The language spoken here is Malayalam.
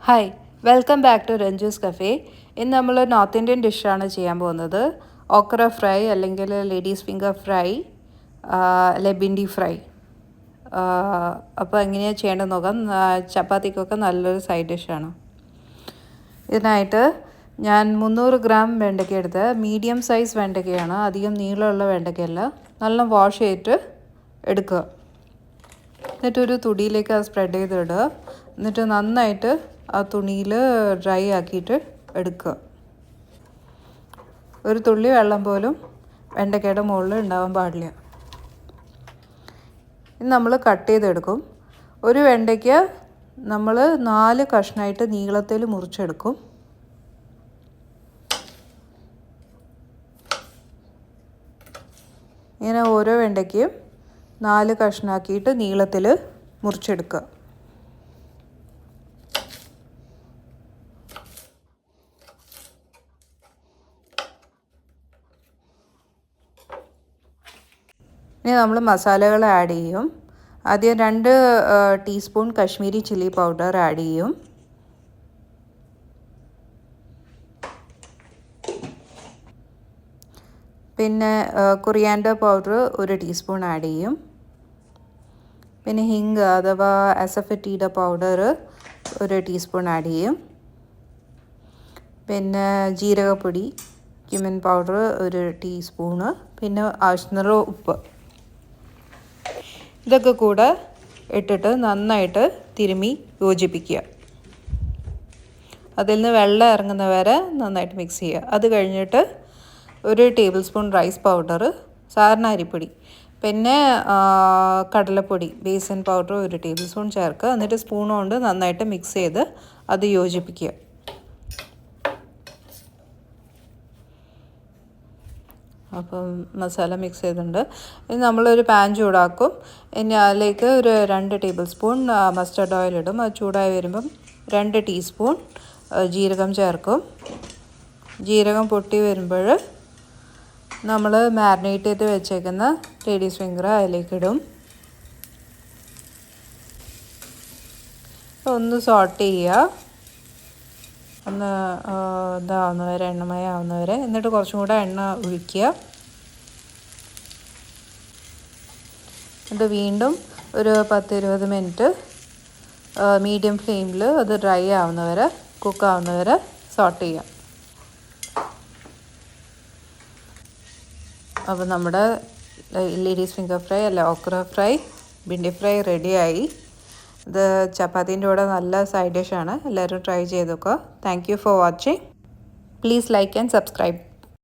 Hi, welcome back to Ranju's cafe. ഇന്ന് നമ്മൾ നോർത്ത് ഇന്ത്യൻ ഡിഷാണ് ചെയ്യാൻ പോകുന്നത്. ഓക്ര ഫ്രൈ അല്ലെങ്കിൽ ലേഡീസ് ഫിംഗർ ഫ്രൈ, ലെബിൻഡി ഫ്രൈ. അപ്പോൾ എങ്ങനെയാണ് ചെയ്യേണ്ടത് നോക്കാം. ചപ്പാത്തിക്കൊക്കെ നല്ലൊരു സൈഡ് ഡിഷാണ്. ഇതിനായിട്ട് ഞാൻ 300 ഗ്രാം വെണ്ടയ്ക്ക എടുത്ത്, മീഡിയം സൈസ് വെണ്ടയ്ക്കയാണ്, അധികം നീളമുള്ള വെണ്ടയ്ക്കയല്ല. നല്ല വാഷ് ചെയ്തിട്ട് എടുക്കുക. എന്നിട്ടൊരു തുണിയിലേക്ക് അത് സ്പ്രെഡ് ചെയ്തിടുക. എന്നിട്ട് നന്നായിട്ട് ആ തുണിയിൽ ഡ്രൈ ആക്കിയിട്ട് എടുക്കുക. ഒരു തുള്ളി വെള്ളം പോലും വെണ്ടയ്ക്കയുടെ മുകളിൽ ഉണ്ടാവാൻ പാടില്ല. ഇത് നമ്മൾ കട്ട് ചെയ്തെടുക്കും. ഒരു വെണ്ടയ്ക്ക നമ്മൾ 4 കഷ്ണമായിട്ട് നീളത്തിൽ മുറിച്ചെടുക്കും. ഇങ്ങനെ ഓരോ വെണ്ടയ്ക്കയും 4 കഷ്ണമാക്കിയിട്ട് നീളത്തിൽ മുറിച്ചെടുക്കുക. ഇനി നമ്മൾ മസാലകൾ ആഡ് ചെയ്യും. ആദ്യം 2 teaspoon Kashmiri chilli powder add ചെയ്യും. പിന്നെ കൊറിയാൻഡർ പൗഡർ 1 ടീസ്പൂൺ ആഡ് ചെയ്യും. പിന്നെ ഹിംഗ് അഥവാ അസഫറ്റീഡ പൗഡർ 1 ടീസ്പൂൺ ആഡ് ചെയ്യും. പിന്നെ ജീരകപ്പൊടി, ക്യുമിൻ പൗഡർ 1 ടീസ്പൂണ്, പിന്നെ ആവശ്യത്തിനുള്ള ഉപ്പ്. ഇതൊക്കെ കൂടെ ഇട്ടിട്ട് നന്നായിട്ട് തിരുമ്മി യോജിപ്പിക്കുക. അതിൽ നിന്ന് വെള്ളം ഇറങ്ങുന്ന വരെ നന്നായിട്ട് മിക്സ് ചെയ്യുക. അത് കഴിഞ്ഞിട്ട് 1 ടേബിൾ സ്പൂൺ റൈസ് പൗഡർ, സാധാരണ അരിപ്പൊടി, പിന്നെ കടലപ്പൊടി, ബേസൻ പൗഡർ 1 ടേബിൾ സ്പൂൺ ചേർക്കുക. എന്നിട്ട് സ്പൂൺ കൊണ്ട് നന്നായിട്ട് മിക്സ് ചെയ്ത് അത് യോജിപ്പിക്കുക. അപ്പം മസാല മിക്സ് ചെയ്തിട്ടുണ്ട്. ഇനി നമ്മളൊരു പാൻ ചൂടാക്കും. ഇനി അതിലേക്ക് ഒരു 2 ടേബിൾ സ്പൂൺ മസ്റ്റർഡ് ഓയിൽ ഇടും. അത് ചൂടായി വരുമ്പം 2 ടീസ്പൂൺ ജീരകം ചേർക്കും. ജീരകം പൊട്ടി വരുമ്പോൾ നമ്മൾ മാരിനേറ്റ് ചെയ്ത് വെച്ചേക്കുന്ന ലേഡീസ് ഫിംഗർ അതിലേക്ക് ഇടും. ഒന്ന് സോട്ട് ചെയ്യുക, ഒന്ന് ഇതാവുന്നവരെ, എണ്ണമയം ആവുന്നവരെ. എന്നിട്ട് കുറച്ചും കൂടെ എണ്ണ ഒഴിക്കുക. എന്നിട്ട് വീണ്ടും ഒരു 10-20 മിനിറ്റ് മീഡിയം ഫ്ലെയിമിൽ അത് ഡ്രൈ ആവുന്നവരെ, കുക്കാവുന്നവരെ സോട്ട് ചെയ്യാം. അപ്പോൾ നമ്മുടെ ലേഡീസ് ഫിംഗർ ഫ്രൈ അല്ല ഓക്ര ഫ്രൈ, ഭിൻഡി ഫ്രൈ റെഡിയായി. ഇത് ചപ്പാത്തീൻ്റെ കൂടെ നല്ല സൈഡ് ഡിഷാണ്. എല്ലാവരും ട്രൈ ചെയ്ത് നോക്കുക. Thank you for watching. Please like and subscribe.